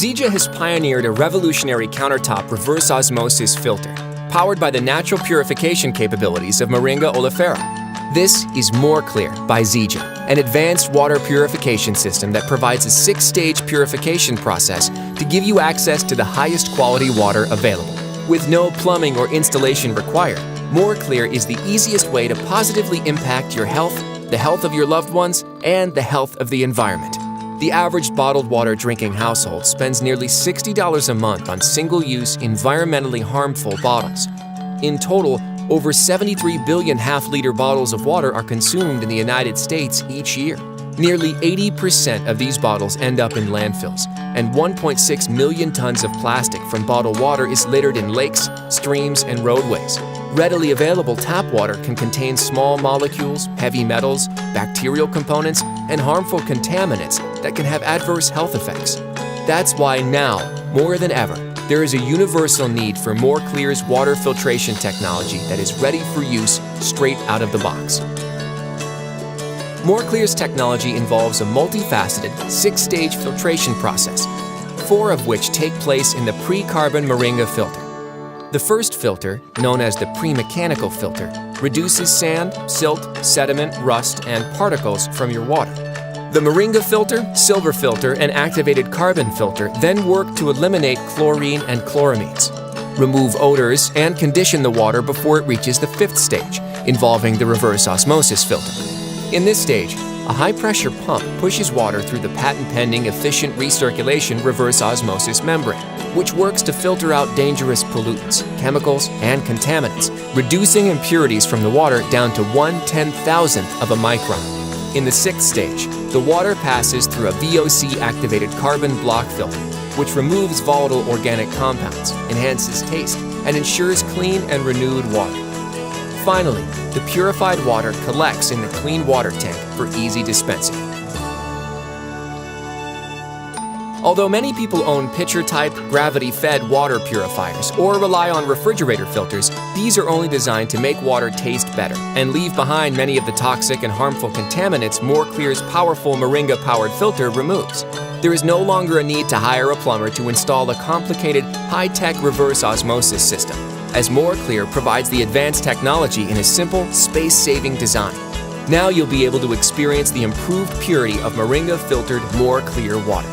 Zija has pioneered a revolutionary countertop reverse osmosis filter, powered by the natural purification capabilities of moringa oleifera. This is Morcle by Zija, an advanced water purification system that provides a 6-stage purification process to give you access to the highest quality water available. With no plumbing or installation required, Morcle is the easiest way to positively impact your health, the health of your loved ones, and the health of the environment. The average bottled water drinking household spends nearly $60 a month on single-use, environmentally harmful bottles. In total, over 73 billion half-liter bottles of water are consumed in the United States each year. Nearly 80% of these bottles end up in landfills, and 1.6 million tons of plastic from bottled water is littered in lakes, streams, and roadways. Readily available tap water can contain small molecules, heavy metals, bacterial components, and harmful contaminants that can have adverse health effects. That's why now, more than ever, there is a universal need for Morcle's water filtration technology that is ready for use straight out of the box. Morcle's technology involves a multifaceted, 6-stage filtration process, 4 of which take place in the pre-carbon moringa filter. The first filter, known as the pre-mechanical filter, reduces sand, silt, sediment, rust, and particles from your water. The moringa filter, silver filter, and activated carbon filter then work to eliminate chlorine and chloramines, remove odors, and condition the water before it reaches the 5th stage, involving the reverse osmosis filter. In this stage, a high-pressure pump pushes water through the patent-pending efficient recirculation reverse osmosis membrane, which works to filter out dangerous pollutants, chemicals, and contaminants, reducing impurities from the water down to 1/10,000th of a micron. In the 6th stage, the water passes through a VOC-activated carbon block filter, which removes volatile organic compounds, enhances taste, and ensures clean and renewed water. Finally, the purified water collects in the clean water tank for easy dispensing. Although many people own pitcher-type, gravity-fed water purifiers or rely on refrigerator filters, these are only designed to make water taste better and leave behind many of the toxic and harmful contaminants Morcle's powerful moringa-powered filter removes. There is no longer a need to hire a plumber to install a complicated, high-tech reverse osmosis system, as Morcle provides the advanced technology in a simple, space-saving design. Now you'll be able to experience the improved purity of moringa-filtered Morcle water.